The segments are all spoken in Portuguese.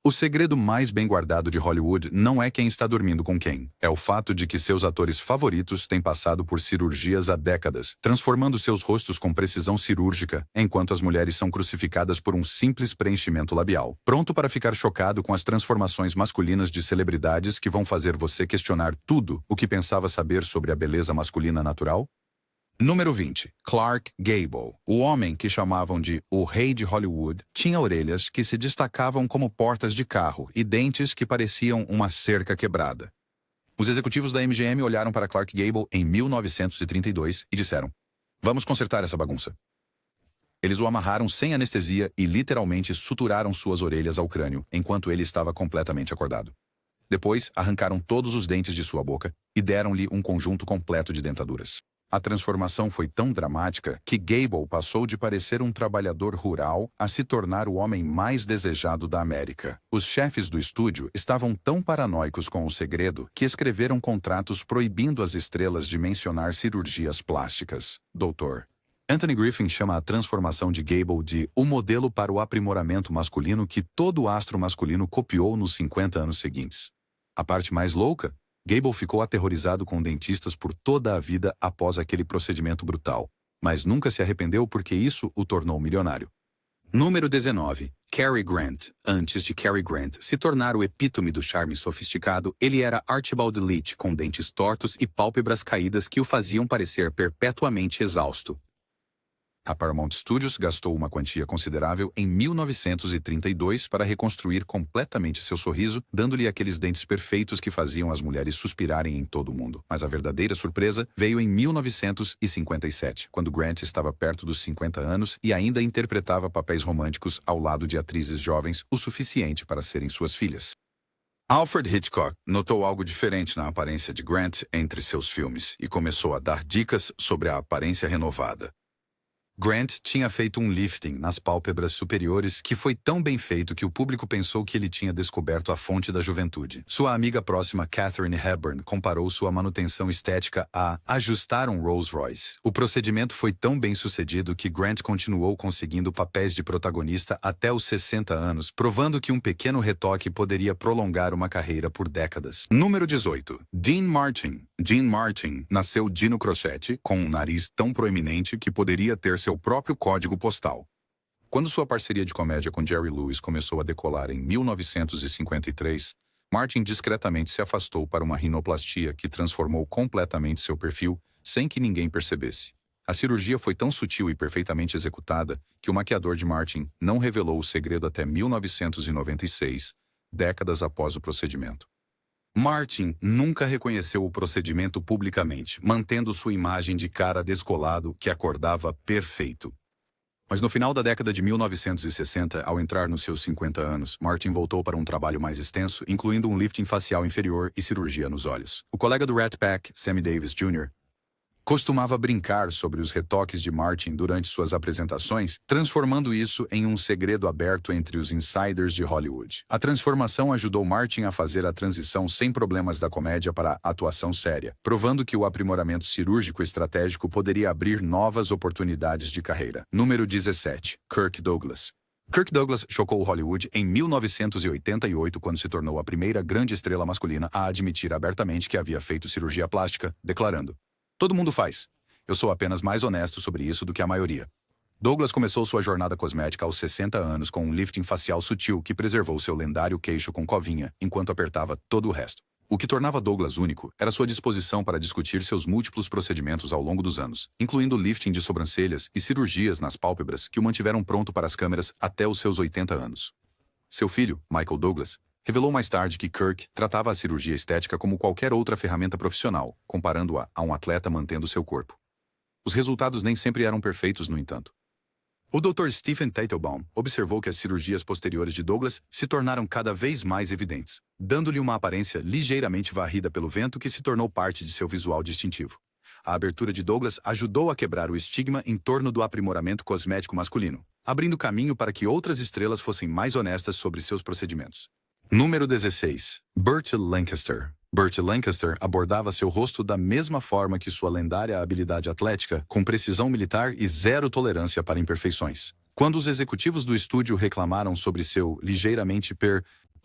O segredo mais bem guardado de Hollywood não é quem está dormindo com quem. É o fato de que seus atores favoritos têm passado por cirurgias há décadas, transformando seus rostos com precisão cirúrgica, enquanto as mulheres são crucificadas por um simples preenchimento labial. Pronto para ficar chocado com as transformações masculinas de celebridades que vão fazer você questionar tudo o que pensava saber sobre a beleza masculina natural? Número 20. Clark Gable. O homem que chamavam de o Rei de Hollywood tinha orelhas que se destacavam como portas de carro e dentes que pareciam uma cerca quebrada. Os executivos da MGM olharam para Clark Gable em 1932 e disseram: "Vamos consertar essa bagunça." Eles o amarraram sem anestesia e literalmente suturaram suas orelhas ao crânio enquanto ele estava completamente acordado. Depois, arrancaram todos os dentes de sua boca e deram-lhe um conjunto completo de dentaduras. A transformação foi tão dramática que Gable passou de parecer um trabalhador rural a se tornar o homem mais desejado da América. Os chefes do estúdio estavam tão paranoicos com o segredo que escreveram contratos proibindo as estrelas de mencionar cirurgias plásticas. Dr. Anthony Griffin chama a transformação de Gable de o modelo para o aprimoramento masculino que todo astro masculino copiou nos 50 anos seguintes. A parte mais louca? Gable ficou aterrorizado com dentistas por toda a vida após aquele procedimento brutal, mas nunca se arrependeu porque isso o tornou milionário. Número 19. Cary Grant. Antes de Cary Grant se tornar o epítome do charme sofisticado, ele era Archibald Leach com dentes tortos e pálpebras caídas que o faziam parecer perpetuamente exausto. A Paramount Studios gastou uma quantia considerável em 1932 para reconstruir completamente seu sorriso, dando-lhe aqueles dentes perfeitos que faziam as mulheres suspirarem em todo o mundo. Mas a verdadeira surpresa veio em 1957, quando Grant estava perto dos 50 anos e ainda interpretava papéis românticos ao lado de atrizes jovens o suficiente para serem suas filhas. Alfred Hitchcock notou algo diferente na aparência de Grant entre seus filmes e começou a dar dicas sobre a aparência renovada. Grant tinha feito um lifting nas pálpebras superiores que foi tão bem feito que o público pensou que ele tinha descoberto a fonte da juventude. Sua amiga próxima, Katharine Hepburn, comparou sua manutenção estética a ajustar um Rolls Royce. O procedimento foi tão bem sucedido que Grant continuou conseguindo papéis de protagonista até os 60 anos, provando que um pequeno retoque poderia prolongar uma carreira por décadas. Número 18. Dean Martin. Dean Martin nasceu Dino Crocetti, com um nariz tão proeminente que poderia ter seu próprio código postal. Quando sua parceria de comédia com Jerry Lewis começou a decolar em 1953, Martin discretamente se afastou para uma rinoplastia que transformou completamente seu perfil sem que ninguém percebesse. A cirurgia foi tão sutil e perfeitamente executada que o maquiador de Martin não revelou o segredo até 1996, décadas após o procedimento. Martin nunca reconheceu o procedimento publicamente, mantendo sua imagem de cara descolado que acordava perfeito. Mas no final da década de 1960, ao entrar nos seus 50 anos, Martin voltou para um trabalho mais extenso, incluindo um lifting facial inferior e cirurgia nos olhos. O colega do Rat Pack, Sammy Davis Jr., costumava brincar sobre os retoques de Martin durante suas apresentações, transformando isso em um segredo aberto entre os insiders de Hollywood. A transformação ajudou Martin a fazer a transição sem problemas da comédia para a atuação séria, provando que o aprimoramento cirúrgico estratégico poderia abrir novas oportunidades de carreira. Número 17. Kirk Douglas. Kirk Douglas chocou Hollywood em 1988 quando se tornou a primeira grande estrela masculina a admitir abertamente que havia feito cirurgia plástica, declarando: "Todo mundo faz. Eu sou apenas mais honesto sobre isso do que a maioria." Douglas começou sua jornada cosmética aos 60 anos com um lifting facial sutil que preservou seu lendário queixo com covinha, enquanto apertava todo o resto. O que tornava Douglas único era sua disposição para discutir seus múltiplos procedimentos ao longo dos anos, incluindo lifting de sobrancelhas e cirurgias nas pálpebras que o mantiveram pronto para as câmeras até os seus 80 anos. Seu filho, Michael Douglas, revelou mais tarde que Kirk tratava a cirurgia estética como qualquer outra ferramenta profissional, comparando-a a um atleta mantendo seu corpo. Os resultados nem sempre eram perfeitos, no entanto. O Dr. Stephen Teitelbaum observou que as cirurgias posteriores de Douglas se tornaram cada vez mais evidentes, dando-lhe uma aparência ligeiramente varrida pelo vento que se tornou parte de seu visual distintivo. A abertura de Douglas ajudou a quebrar o estigma em torno do aprimoramento cosmético masculino, abrindo caminho para que outras estrelas fossem mais honestas sobre seus procedimentos. Número 16. Burt Lancaster. Burt Lancaster abordava seu rosto da mesma forma que sua lendária habilidade atlética, com precisão militar e zero tolerância para imperfeições. Quando os executivos do estúdio reclamaram sobre seu ligeiramente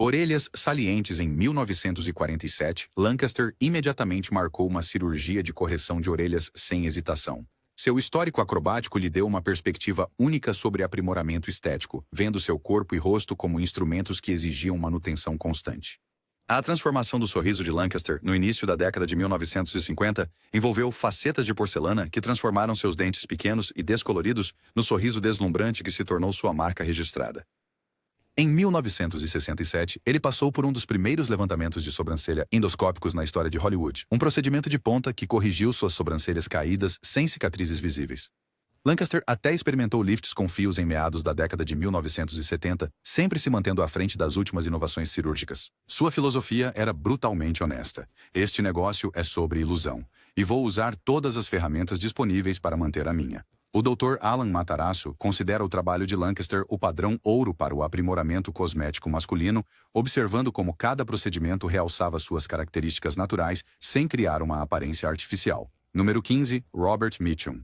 Orelhas salientes. Em 1947, Lancaster imediatamente marcou uma cirurgia de correção de orelhas sem hesitação. Seu histórico acrobático lhe deu uma perspectiva única sobre aprimoramento estético, vendo seu corpo e rosto como instrumentos que exigiam manutenção constante. A transformação do sorriso de Lancaster, no início da década de 1950, envolveu facetas de porcelana que transformaram seus dentes pequenos e descoloridos no sorriso deslumbrante que se tornou sua marca registrada. Em 1967, ele passou por um dos primeiros levantamentos de sobrancelha endoscópicos na história de Hollywood, um procedimento de ponta que corrigiu suas sobrancelhas caídas sem cicatrizes visíveis. Lancaster até experimentou lifts com fios em meados da década de 1970, sempre se mantendo à frente das últimas inovações cirúrgicas. Sua filosofia era brutalmente honesta. Este negócio é sobre ilusão, e vou usar todas as ferramentas disponíveis para manter a minha. O Dr. Alan Matarazzo considera o trabalho de Lancaster o padrão ouro para o aprimoramento cosmético masculino, observando como cada procedimento realçava suas características naturais sem criar uma aparência artificial. Número 15. Robert Mitchum.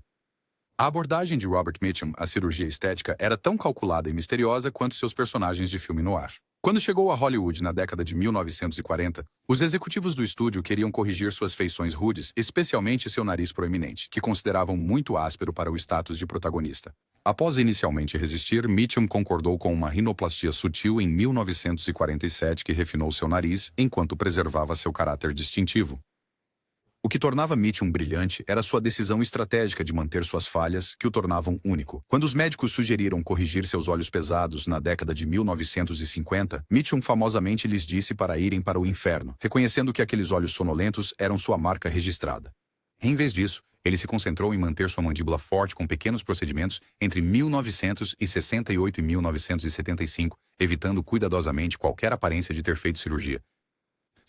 A abordagem de Robert Mitchum à cirurgia estética era tão calculada e misteriosa quanto seus personagens de filme noir. Quando chegou a Hollywood na década de 1940, os executivos do estúdio queriam corrigir suas feições rudes, especialmente seu nariz proeminente, que consideravam muito áspero para o status de protagonista. Após inicialmente resistir, Mitchum concordou com uma rinoplastia sutil em 1947 que refinou seu nariz enquanto preservava seu caráter distintivo. O que tornava Mitchum brilhante era sua decisão estratégica de manter suas falhas, que o tornavam único. Quando os médicos sugeriram corrigir seus olhos pesados na década de 1950, Mitchum famosamente lhes disse para irem para o inferno, reconhecendo que aqueles olhos sonolentos eram sua marca registrada. Em vez disso, ele se concentrou em manter sua mandíbula forte com pequenos procedimentos entre 1968 e 1975, evitando cuidadosamente qualquer aparência de ter feito cirurgia.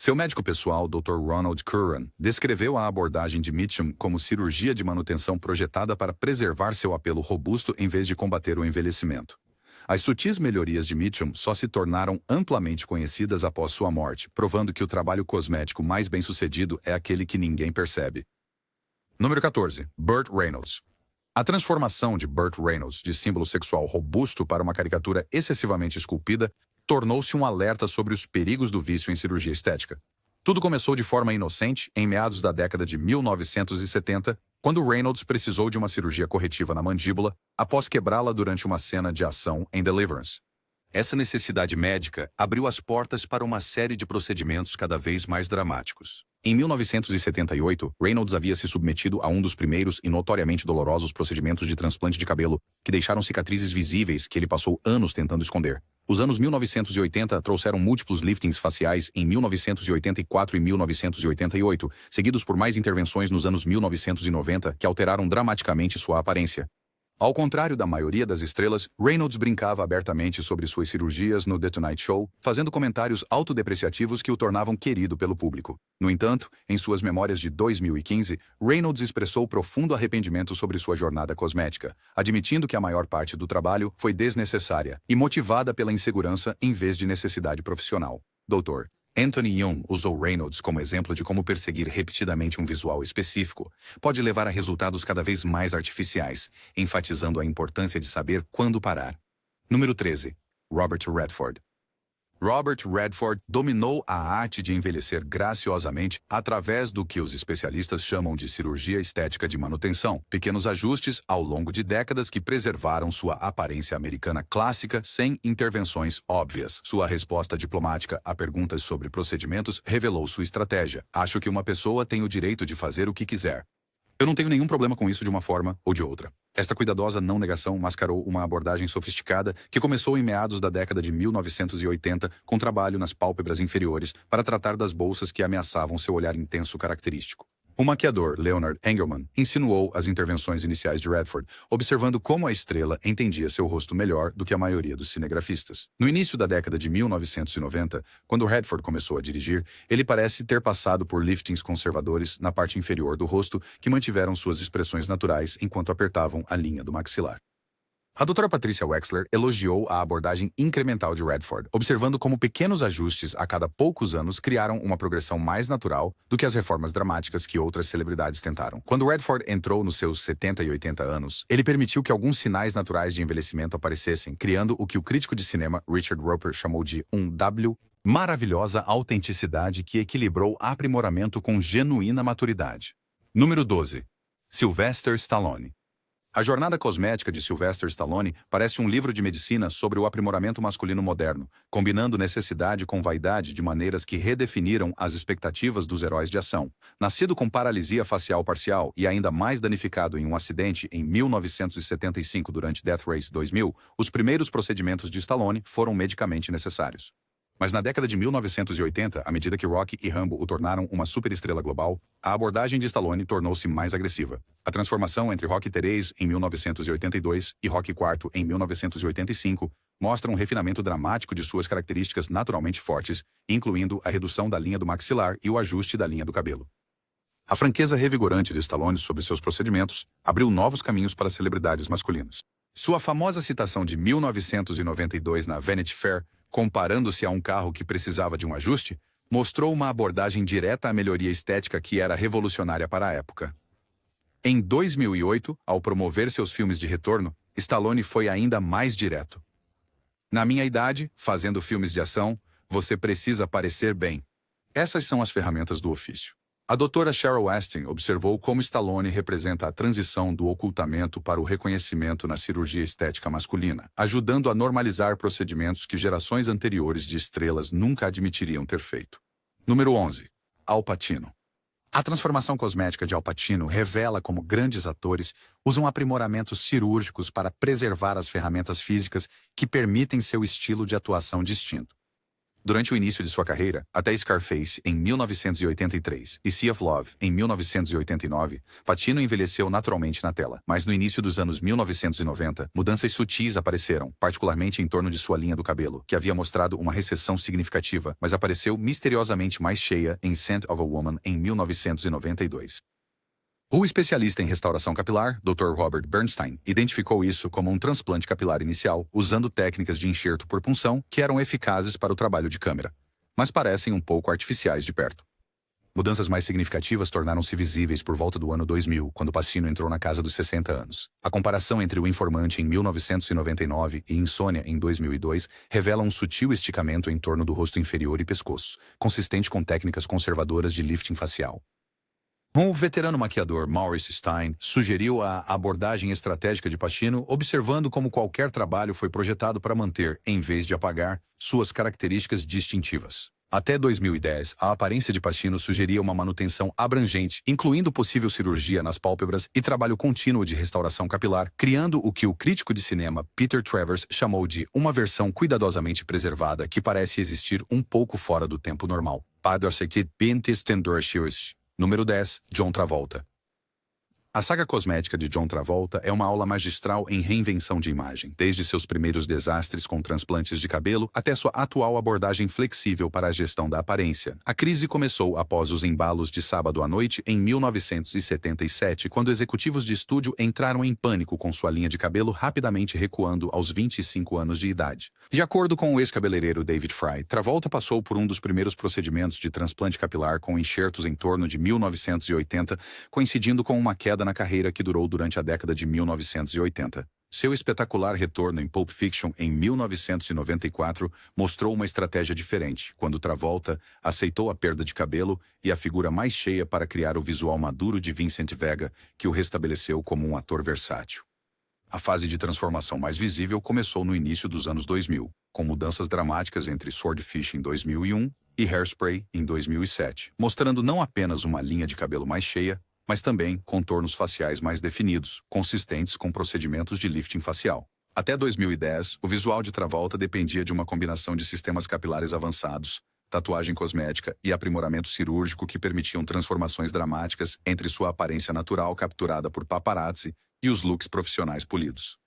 Seu médico pessoal, Dr. Ronald Curran, descreveu a abordagem de Mitchum como cirurgia de manutenção projetada para preservar seu apelo robusto em vez de combater o envelhecimento. As sutis melhorias de Mitchum só se tornaram amplamente conhecidas após sua morte, provando que o trabalho cosmético mais bem-sucedido é aquele que ninguém percebe. Número 14. Burt Reynolds. A transformação de Burt Reynolds de símbolo sexual robusto para uma caricatura excessivamente esculpida tornou-se um alerta sobre os perigos do vício em cirurgia estética. Tudo começou de forma inocente em meados da década de 1970, quando Reynolds precisou de uma cirurgia corretiva na mandíbula após quebrá-la durante uma cena de ação em Deliverance. Essa necessidade médica abriu as portas para uma série de procedimentos cada vez mais dramáticos. Em 1978, Reynolds havia se submetido a um dos primeiros e notoriamente dolorosos procedimentos de transplante de cabelo, que deixaram cicatrizes visíveis que ele passou anos tentando esconder. Os anos 1980 trouxeram múltiplos liftings faciais em 1984 e 1988, seguidos por mais intervenções nos anos 1990 que alteraram dramaticamente sua aparência. Ao contrário da maioria das estrelas, Reynolds brincava abertamente sobre suas cirurgias no The Tonight Show, fazendo comentários autodepreciativos que o tornavam querido pelo público. No entanto, em suas memórias de 2015, Reynolds expressou profundo arrependimento sobre sua jornada cosmética, admitindo que a maior parte do trabalho foi desnecessária e motivada pela insegurança em vez de necessidade profissional. Dr. Anthony Young usou Reynolds como exemplo de como perseguir repetidamente um visual específico pode levar a resultados cada vez mais artificiais, enfatizando a importância de saber quando parar. Número 13. Robert Redford. Robert Redford dominou a arte de envelhecer graciosamente através do que os especialistas chamam de cirurgia estética de manutenção, pequenos ajustes ao longo de décadas que preservaram sua aparência americana clássica sem intervenções óbvias. Sua resposta diplomática a perguntas sobre procedimentos revelou sua estratégia. Acho que uma pessoa tem o direito de fazer o que quiser. Eu não tenho nenhum problema com isso de uma forma ou de outra. Esta cuidadosa não negação mascarou uma abordagem sofisticada que começou em meados da década de 1980 com trabalho nas pálpebras inferiores para tratar das bolsas que ameaçavam seu olhar intenso característico. O maquiador Leonard Engelman insinuou as intervenções iniciais de Redford, observando como a estrela entendia seu rosto melhor do que a maioria dos cinegrafistas. No início da década de 1990, quando Redford começou a dirigir, ele parece ter passado por liftings conservadores na parte inferior do rosto que mantiveram suas expressões naturais enquanto apertavam a linha do maxilar. A doutora Patricia Wexler elogiou a abordagem incremental de Redford, observando como pequenos ajustes a cada poucos anos criaram uma progressão mais natural do que as reformas dramáticas que outras celebridades tentaram. Quando Redford entrou nos seus 70 e 80 anos, ele permitiu que alguns sinais naturais de envelhecimento aparecessem, criando o que o crítico de cinema Richard Roeper chamou de um W Maravilhosa autenticidade que equilibrou aprimoramento com genuína maturidade. Número 12. Sylvester Stallone. A jornada cosmética de Sylvester Stallone parece um livro de medicina sobre o aprimoramento masculino moderno, combinando necessidade com vaidade de maneiras que redefiniram as expectativas dos heróis de ação. Nascido com paralisia facial parcial e ainda mais danificado em um acidente em 1975 durante Death Race 2000, os primeiros procedimentos de Stallone foram medicamente necessários. Mas na década de 1980, à medida que Rocky e Rambo o tornaram uma superestrela global, a abordagem de Stallone tornou-se mais agressiva. A transformação entre Rocky III em 1982 e Rocky IV em 1985 mostra um refinamento dramático de suas características naturalmente fortes, incluindo a redução da linha do maxilar e o ajuste da linha do cabelo. A franqueza revigorante de Stallone sobre seus procedimentos abriu novos caminhos para celebridades masculinas. Sua famosa citação de 1992 na Vanity Fair, comparando-se a um carro que precisava de um ajuste, mostrou uma abordagem direta à melhoria estética que era revolucionária para a época. Em 2008, ao promover seus filmes de retorno, Stallone foi ainda mais direto. Na minha idade, fazendo filmes de ação, você precisa parecer bem. Essas são as ferramentas do ofício. A doutora Cheryl Astin observou como Stallone representa a transição do ocultamento para o reconhecimento na cirurgia estética masculina, ajudando a normalizar procedimentos que gerações anteriores de estrelas nunca admitiriam ter feito. Número 11. Al Pacino. A transformação cosmética de Al Pacino revela como grandes atores usam aprimoramentos cirúrgicos para preservar as ferramentas físicas que permitem seu estilo de atuação distinto. Durante o início de sua carreira, até Scarface, em 1983, e Sea of Love, em 1989, Pacino envelheceu naturalmente na tela. Mas no início dos anos 1990, mudanças sutis apareceram, particularmente em torno de sua linha do cabelo, que havia mostrado uma recessão significativa, mas apareceu misteriosamente mais cheia em Scent of a Woman, em 1992. O especialista em restauração capilar, Dr. Robert Bernstein, identificou isso como um transplante capilar inicial, usando técnicas de enxerto por punção que eram eficazes para o trabalho de câmera, mas parecem um pouco artificiais de perto. Mudanças mais significativas tornaram-se visíveis por volta do ano 2000, quando Pacino entrou na casa dos 60 anos. A comparação entre O Informante em 1999 e Insônia em 2002 revela um sutil esticamento em torno do rosto inferior e pescoço, consistente com técnicas conservadoras de lifting facial. O veterano maquiador Maurice Stein sugeriu a abordagem estratégica de Pacino, observando como qualquer trabalho foi projetado para manter, em vez de apagar, suas características distintivas. Até 2010, a aparência de Pacino sugeria uma manutenção abrangente, incluindo possível cirurgia nas pálpebras e trabalho contínuo de restauração capilar, criando o que o crítico de cinema Peter Travers chamou de uma versão cuidadosamente preservada que parece existir um pouco fora do tempo normal. Número 10. John Travolta. A saga cosmética de John Travolta é uma aula magistral em reinvenção de imagem, desde seus primeiros desastres com transplantes de cabelo até sua atual abordagem flexível para a gestão da aparência. A crise começou após os embalos de Sábado à Noite em 1977, quando executivos de estúdio entraram em pânico com sua linha de cabelo rapidamente recuando aos 25 anos de idade. De acordo com o ex-cabeleireiro David Fry, Travolta passou por um dos primeiros procedimentos de transplante capilar com enxertos em torno de 1980, coincidindo com uma queda na carreira que durou durante a década de 1980. Seu espetacular retorno em Pulp Fiction em 1994 mostrou uma estratégia diferente, quando Travolta aceitou a perda de cabelo e a figura mais cheia para criar o visual maduro de Vincent Vega, que o restabeleceu como um ator versátil. A fase de transformação mais visível começou no início dos anos 2000, com mudanças dramáticas entre Swordfish em 2001 e Hairspray em 2007, mostrando não apenas uma linha de cabelo mais cheia, mas também contornos faciais mais definidos, consistentes com procedimentos de lifting facial. Até 2010, o visual de Travolta dependia de uma combinação de sistemas capilares avançados, tatuagem cosmética e aprimoramento cirúrgico que permitiam transformações dramáticas entre sua aparência natural capturada por paparazzi e os looks profissionais polidos.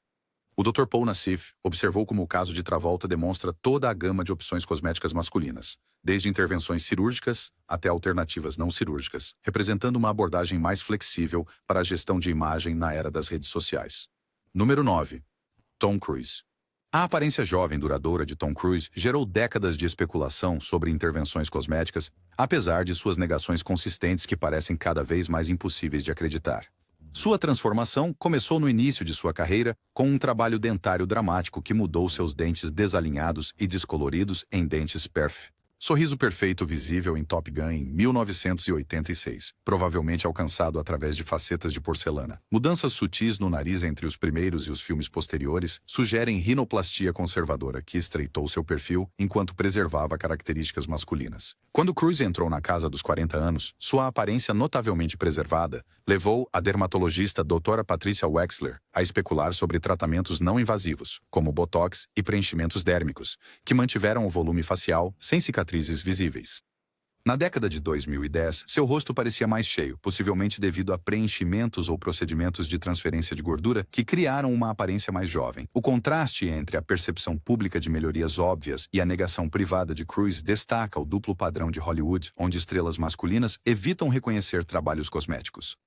O Dr. Paul Nassif observou como o caso de Travolta demonstra toda a gama de opções cosméticas masculinas, desde intervenções cirúrgicas até alternativas não cirúrgicas, representando uma abordagem mais flexível para a gestão de imagem na era das redes sociais. Número 9. Tom Cruise. A aparência jovem duradoura de Tom Cruise gerou décadas de especulação sobre intervenções cosméticas, apesar de suas negações consistentes que parecem cada vez mais impossíveis de acreditar. Sua transformação começou no início de sua carreira com um trabalho dentário dramático que mudou seus dentes desalinhados e descoloridos em dentes perf. Sorriso perfeito visível em Top Gun em 1986, provavelmente alcançado através de facetas de porcelana. Mudanças sutis no nariz entre os primeiros e os filmes posteriores sugerem rinoplastia conservadora que estreitou seu perfil enquanto preservava características masculinas. Quando Cruise entrou na casa dos 40 anos, sua aparência notavelmente preservada levou a dermatologista Dra. Patricia Wexler a especular sobre tratamentos não invasivos, como botox e preenchimentos dérmicos, que mantiveram o volume facial sem cicatrizes visíveis. Na década de 2010, seu rosto parecia mais cheio, possivelmente devido a preenchimentos ou procedimentos de transferência de gordura que criaram uma aparência mais jovem. O contraste entre a percepção pública de melhorias óbvias e a negação privada de Cruise destaca o duplo padrão de Hollywood, onde estrelas masculinas evitam reconhecer trabalhos cosméticos,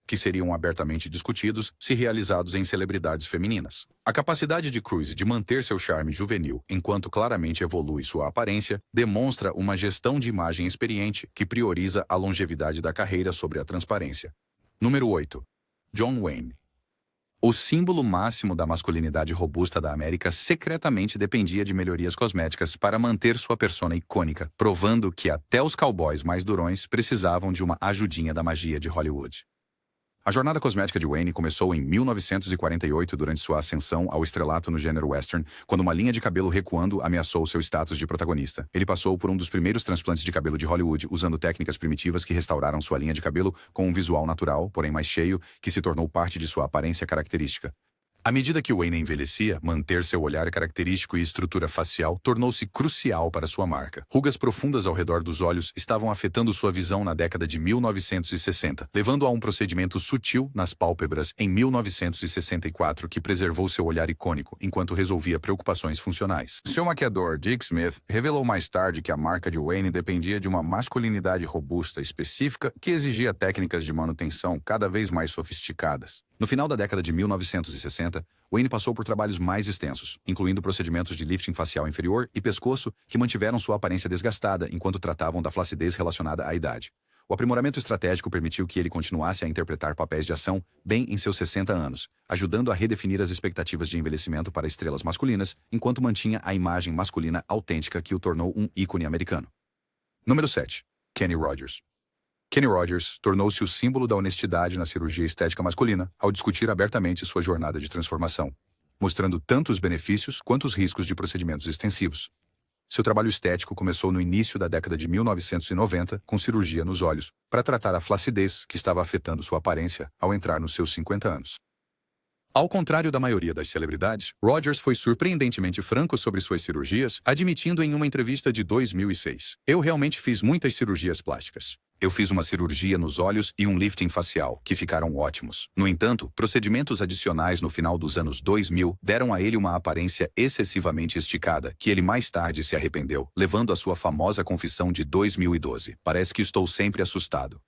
que seriam abertamente discutidos se realizados em celebridades femininas. A capacidade de Cruise de manter seu charme juvenil enquanto claramente evolui sua aparência demonstra uma gestão de imagem experiente que prioriza a longevidade da carreira sobre a transparência. Número 8. John Wayne. O símbolo máximo da masculinidade robusta da América secretamente dependia de melhorias cosméticas para manter sua persona icônica, provando que até os cowboys mais durões precisavam de uma ajudinha da magia de Hollywood. A jornada cosmética de Wayne começou em 1948 durante sua ascensão ao estrelato no gênero western, quando uma linha de cabelo recuando ameaçou seu status de protagonista. Ele passou por um dos primeiros transplantes de cabelo de Hollywood, usando técnicas primitivas que restauraram sua linha de cabelo com um visual natural, porém mais cheio, que se tornou parte de sua aparência característica. À medida que Wayne envelhecia, manter seu olhar característico e estrutura facial tornou-se crucial para sua marca. Rugas profundas ao redor dos olhos estavam afetando sua visão na década de 1960, levando a um procedimento sutil nas pálpebras em 1964 que preservou seu olhar icônico, enquanto resolvia preocupações funcionais. Seu maquiador, Dick Smith, revelou mais tarde que a marca de Wayne dependia de uma masculinidade robusta específica que exigia técnicas de manutenção cada vez mais sofisticadas. No final da década de 1960, Wayne passou por trabalhos mais extensos, incluindo procedimentos de lifting facial inferior e pescoço que mantiveram sua aparência desgastada enquanto tratavam da flacidez relacionada à idade. O aprimoramento estratégico permitiu que ele continuasse a interpretar papéis de ação bem em seus 60 anos, ajudando a redefinir as expectativas de envelhecimento para estrelas masculinas, enquanto mantinha a imagem masculina autêntica que o tornou um ícone americano. Número 7. Kenny Rogers. Kenny Rogers tornou-se o símbolo da honestidade na cirurgia estética masculina ao discutir abertamente sua jornada de transformação, mostrando tanto os benefícios quanto os riscos de procedimentos extensivos. Seu trabalho estético começou no início da década de 1990 com cirurgia nos olhos, para tratar a flacidez que estava afetando sua aparência ao entrar nos seus 50 anos. Ao contrário da maioria das celebridades, Rogers foi surpreendentemente franco sobre suas cirurgias, admitindo em uma entrevista de 2006: "Eu realmente fiz muitas cirurgias plásticas. Eu fiz uma cirurgia nos olhos e um lifting facial, que ficaram ótimos. No entanto, procedimentos adicionais no final dos anos 2000 deram a ele uma aparência excessivamente esticada, que ele mais tarde se arrependeu, levando à sua famosa confissão de 2012. Parece que estou sempre assustado."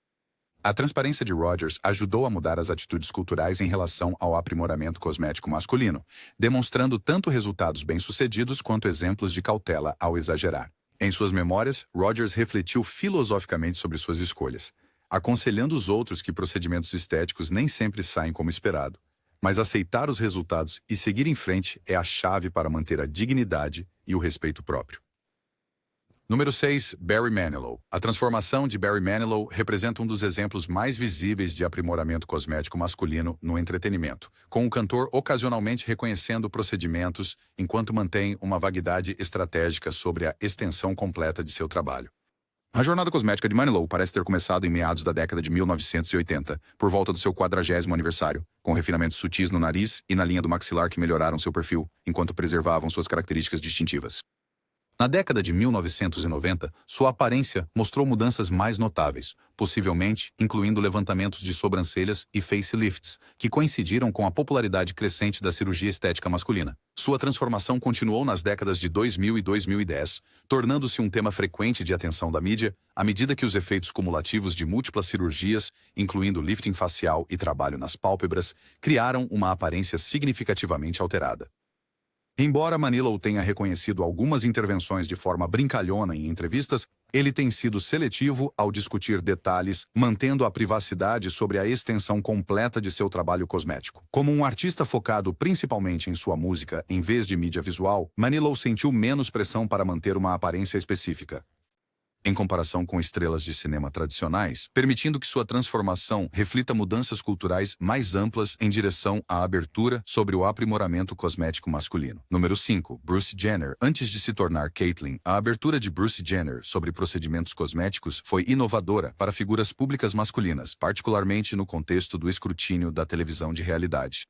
A transparência de Rogers ajudou a mudar as atitudes culturais em relação ao aprimoramento cosmético masculino, demonstrando tanto resultados bem-sucedidos quanto exemplos de cautela ao exagerar. Em suas memórias, Rogers refletiu filosoficamente sobre suas escolhas, aconselhando os outros que procedimentos estéticos nem sempre saem como esperado, mas aceitar os resultados e seguir em frente é a chave para manter a dignidade e o respeito próprio. Número 6. Barry Manilow. A transformação de Barry Manilow representa um dos exemplos mais visíveis de aprimoramento cosmético masculino no entretenimento, com o cantor ocasionalmente reconhecendo procedimentos enquanto mantém uma vaguidade estratégica sobre a extensão completa de seu trabalho. A jornada cosmética de Manilow parece ter começado em meados da década de 1980, por volta do seu 40º aniversário, com refinamentos sutis no nariz e na linha do maxilar que melhoraram seu perfil, enquanto preservavam suas características distintivas. Na década de 1990, sua aparência mostrou mudanças mais notáveis, possivelmente incluindo levantamentos de sobrancelhas e facelifts, que coincidiram com a popularidade crescente da cirurgia estética masculina. Sua transformação continuou nas décadas de 2000 e 2010, tornando-se um tema frequente de atenção da mídia, à medida que os efeitos cumulativos de múltiplas cirurgias, incluindo lifting facial e trabalho nas pálpebras, criaram uma aparência significativamente alterada. Embora Manilow tenha reconhecido algumas intervenções de forma brincalhona em entrevistas, ele tem sido seletivo ao discutir detalhes, mantendo a privacidade sobre a extensão completa de seu trabalho cosmético. Como um artista focado principalmente em sua música em vez de mídia visual, Manilow sentiu menos pressão para manter uma aparência específica. em comparação com estrelas de cinema tradicionais, permitindo que sua transformação reflita mudanças culturais mais amplas em direção à abertura sobre o aprimoramento cosmético masculino. Número 5. Bruce Jenner. Antes de se tornar Caitlyn, a abertura de Bruce Jenner sobre procedimentos cosméticos foi inovadora para figuras públicas masculinas, particularmente no contexto do escrutínio da televisão de realidade.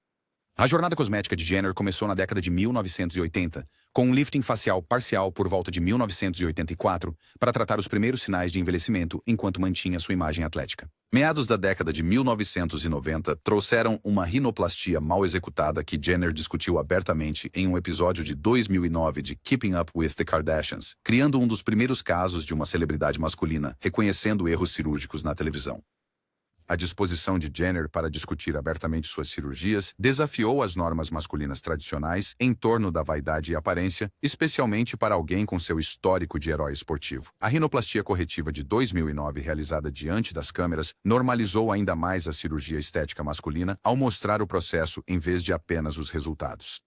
A jornada cosmética de Jenner começou na década de 1980, com um lifting facial parcial por volta de 1984, para tratar os primeiros sinais de envelhecimento enquanto mantinha sua imagem atlética. Meados da década de 1990 trouxeram uma rinoplastia mal executada que Jenner discutiu abertamente em um episódio de 2009 de Keeping Up with the Kardashians, criando um dos primeiros casos de uma celebridade masculina reconhecendo erros cirúrgicos na televisão. A disposição de Jenner para discutir abertamente suas cirurgias desafiou as normas masculinas tradicionais em torno da vaidade e aparência, especialmente para alguém com seu histórico de herói esportivo. A rinoplastia corretiva de 2009, realizada diante das câmeras, normalizou ainda mais a cirurgia estética masculina ao mostrar o processo em vez de apenas os resultados.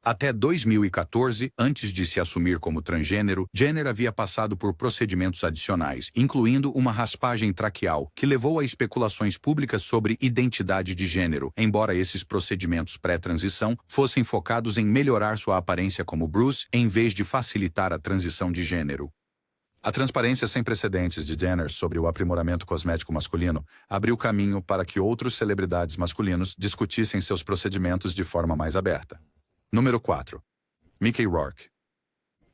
Até 2014, antes de se assumir como transgênero, Jenner havia passado por procedimentos adicionais, incluindo uma raspagem traqueal, que levou a especulações públicas sobre identidade de gênero, embora esses procedimentos pré-transição fossem focados em melhorar sua aparência como Bruce, em vez de facilitar a transição de gênero. A transparência sem precedentes de Jenner sobre o aprimoramento cosmético masculino abriu caminho para que outros celebridades masculinos discutissem seus procedimentos de forma mais aberta. Número 4. Mickey Rourke.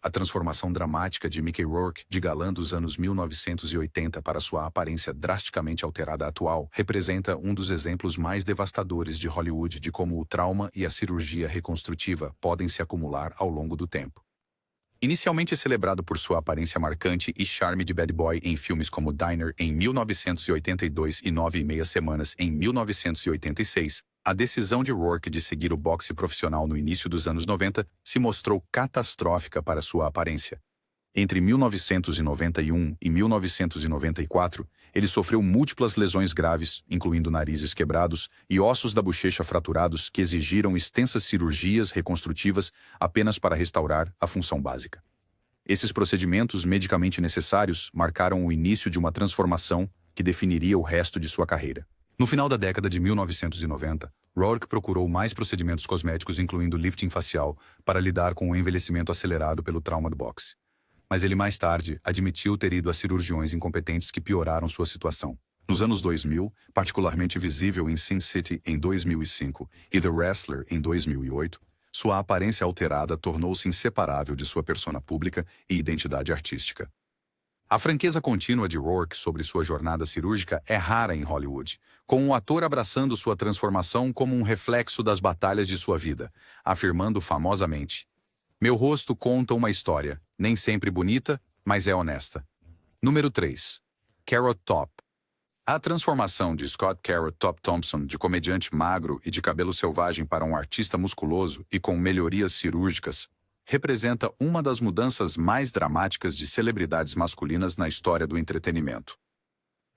A transformação dramática de Mickey Rourke, de galã dos anos 1980 para sua aparência drasticamente alterada atual, representa um dos exemplos mais devastadores de Hollywood de como o trauma e a cirurgia reconstrutiva podem se acumular ao longo do tempo. Inicialmente celebrado por sua aparência marcante e charme de bad boy em filmes como Diner em 1982 e 9,5 Semanas em 1986, a decisão de Rourke de seguir o boxe profissional no início dos anos 90 se mostrou catastrófica para sua aparência. Entre 1991 e 1994, ele sofreu múltiplas lesões graves, incluindo narizes quebrados e ossos da bochecha fraturados que exigiram extensas cirurgias reconstrutivas apenas para restaurar a função básica. Esses procedimentos medicamente necessários marcaram o início de uma transformação que definiria o resto de sua carreira. No final da década de 1990, Rourke procurou mais procedimentos cosméticos, incluindo lifting facial, para lidar com o envelhecimento acelerado pelo trauma do boxe. Mas ele mais tarde admitiu ter ido a cirurgiões incompetentes que pioraram sua situação. Nos anos 2000, particularmente visível em Sin City em 2005 e The Wrestler em 2008, sua aparência alterada tornou-se inseparável de sua persona pública e identidade artística. A franqueza contínua de Rourke sobre sua jornada cirúrgica é rara em Hollywood, com o ator abraçando sua transformação como um reflexo das batalhas de sua vida, afirmando famosamente: "Meu rosto conta uma história, nem sempre bonita, mas é honesta." Número 3. Carrot Top. A transformação de Scott Carrot Top Thompson de comediante magro e de cabelo selvagem para um artista musculoso e com melhorias cirúrgicas representa uma das mudanças mais dramáticas de celebridades masculinas na história do entretenimento.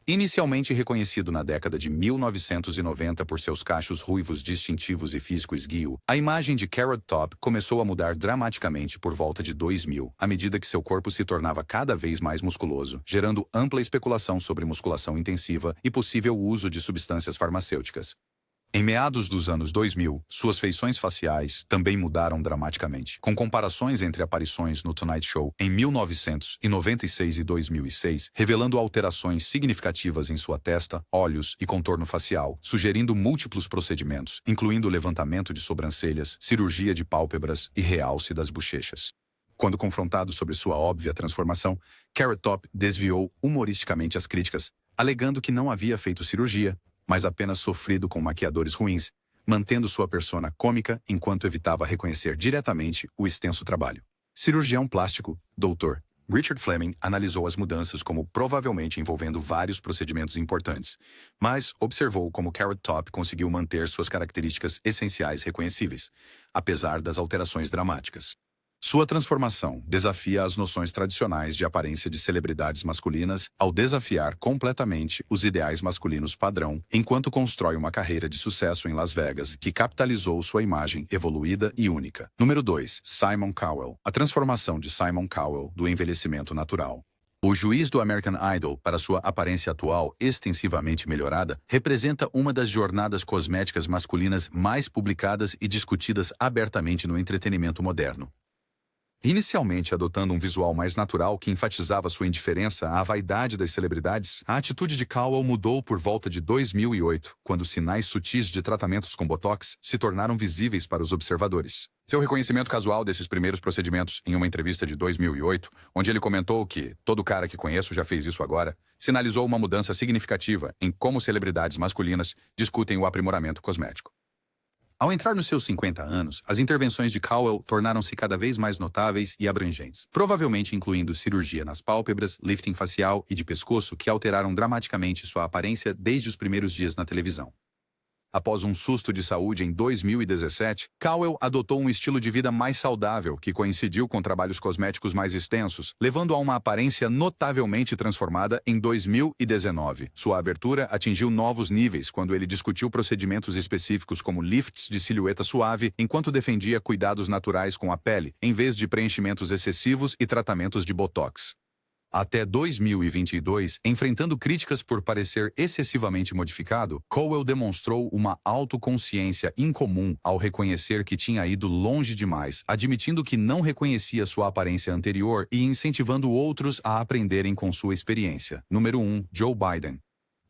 Inicialmente reconhecido na década de 1990 por seus cachos ruivos distintivos e físico esguio, a imagem de Carrot Top começou a mudar dramaticamente por volta de 2000, à medida que seu corpo se tornava cada vez mais musculoso, gerando ampla especulação sobre musculação intensiva e possível uso de substâncias farmacêuticas. Em meados dos anos 2000, suas feições faciais também mudaram dramaticamente, com comparações entre aparições no Tonight Show em 1996 e 2006, revelando alterações significativas em sua testa, olhos e contorno facial, sugerindo múltiplos procedimentos, incluindo levantamento de sobrancelhas, cirurgia de pálpebras e realce das bochechas. Quando confrontado sobre sua óbvia transformação, Carrot Top desviou humoristicamente as críticas, alegando que não havia feito cirurgia, mas apenas sofrido com maquiadores ruins, mantendo sua persona cômica enquanto evitava reconhecer diretamente o extenso trabalho. Cirurgião plástico, Dr. Richard Fleming analisou as mudanças como provavelmente envolvendo vários procedimentos importantes, mas observou como Carrot Top conseguiu manter suas características essenciais reconhecíveis, apesar das alterações dramáticas. Sua transformação desafia as noções tradicionais de aparência de celebridades masculinas ao desafiar completamente os ideais masculinos padrão, enquanto constrói uma carreira de sucesso em Las Vegas que capitalizou sua imagem evoluída e única. Número 2. Simon Cowell. A transformação de Simon Cowell do envelhecimento natural. O juiz do American Idol, para sua aparência atual extensivamente melhorada, representa uma das jornadas cosméticas masculinas mais publicadas e discutidas abertamente no entretenimento moderno. Inicialmente adotando um visual mais natural que enfatizava sua indiferença à vaidade das celebridades, a atitude de Cowell mudou por volta de 2008, quando sinais sutis de tratamentos com Botox se tornaram visíveis para os observadores. Seu reconhecimento casual desses primeiros procedimentos em uma entrevista de 2008, onde ele comentou que "todo cara que conheço já fez isso agora", sinalizou uma mudança significativa em como celebridades masculinas discutem o aprimoramento cosmético. Ao entrar nos seus 50 anos, as intervenções de Cowell tornaram-se cada vez mais notáveis e abrangentes, provavelmente incluindo cirurgia nas pálpebras, lifting facial e de pescoço que alteraram dramaticamente sua aparência desde os primeiros dias na televisão. Após um susto de saúde em 2017, Cowell adotou um estilo de vida mais saudável que coincidiu com trabalhos cosméticos mais extensos, levando a uma aparência notavelmente transformada em 2019. Sua abertura atingiu novos níveis quando ele discutiu procedimentos específicos como lifts de silhueta suave, enquanto defendia cuidados naturais com a pele, em vez de preenchimentos excessivos e tratamentos de botox. Até 2022, enfrentando críticas por parecer excessivamente modificado, Cowell demonstrou uma autoconsciência incomum ao reconhecer que tinha ido longe demais, admitindo que não reconhecia sua aparência anterior e incentivando outros a aprenderem com sua experiência. Número 1. Joe Biden.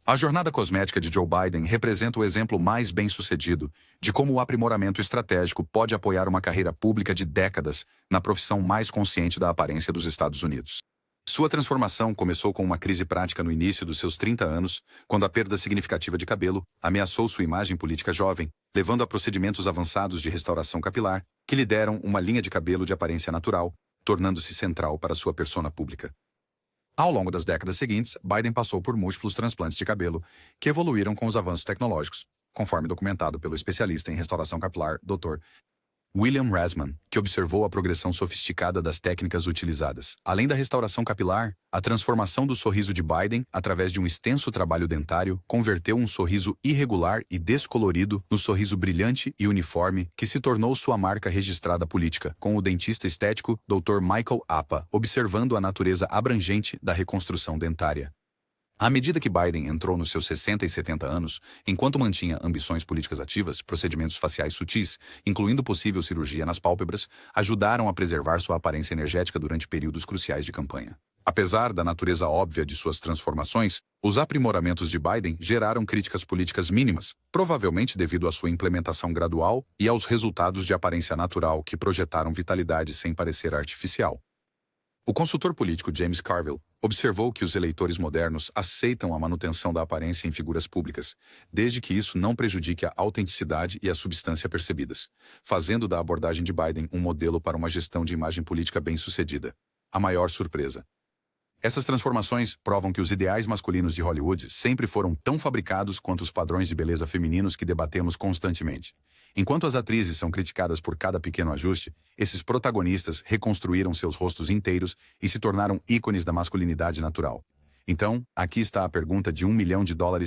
A jornada cosmética de Joe Biden representa o exemplo mais bem-sucedido de como o aprimoramento estratégico pode apoiar uma carreira pública de décadas na profissão mais consciente da aparência dos Estados Unidos. Sua transformação começou com uma crise prática no início dos seus 30 anos, quando a perda significativa de cabelo ameaçou sua imagem política jovem, levando a procedimentos avançados de restauração capilar que lhe deram uma linha de cabelo de aparência natural, tornando-se central para sua persona pública. Ao longo das décadas seguintes, Biden passou por múltiplos transplantes de cabelo, que evoluíram com os avanços tecnológicos, conforme documentado pelo especialista em restauração capilar, Dr. William Rasman, que observou a progressão sofisticada das técnicas utilizadas. Além da restauração capilar, a transformação do sorriso de Biden, através de um extenso trabalho dentário, converteu um sorriso irregular e descolorido no sorriso brilhante e uniforme que se tornou sua marca registrada política, com o dentista estético Dr. Michael Apa observando a natureza abrangente da reconstrução dentária. À medida que Biden entrou nos seus 60 e 70 anos, enquanto mantinha ambições políticas ativas, procedimentos faciais sutis, incluindo possível cirurgia nas pálpebras, ajudaram a preservar sua aparência energética durante períodos cruciais de campanha. Apesar da natureza óbvia de suas transformações, os aprimoramentos de Biden geraram críticas políticas mínimas, provavelmente devido à sua implementação gradual e aos resultados de aparência natural que projetaram vitalidade sem parecer artificial. O consultor político James Carville observou que os eleitores modernos aceitam a manutenção da aparência em figuras públicas, desde que isso não prejudique a autenticidade e a substância percebidas, fazendo da abordagem de Biden um modelo para uma gestão de imagem política bem-sucedida. A maior surpresa. Essas transformações provam que os ideais masculinos de Hollywood sempre foram tão fabricados quanto os padrões de beleza femininos que debatemos constantemente. Enquanto as atrizes são criticadas por cada pequeno ajuste, esses protagonistas reconstruíram seus rostos inteiros e se tornaram ícones da masculinidade natural. Então, aqui está a pergunta de $1 milhão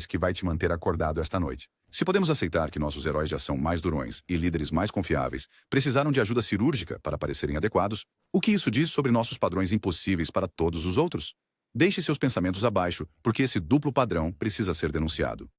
que vai te manter acordado esta noite. Se podemos aceitar que nossos heróis de ação mais durões e líderes mais confiáveis precisaram de ajuda cirúrgica para parecerem adequados, o que isso diz sobre nossos padrões impossíveis para todos os outros? Deixe seus pensamentos abaixo, porque esse duplo padrão precisa ser denunciado.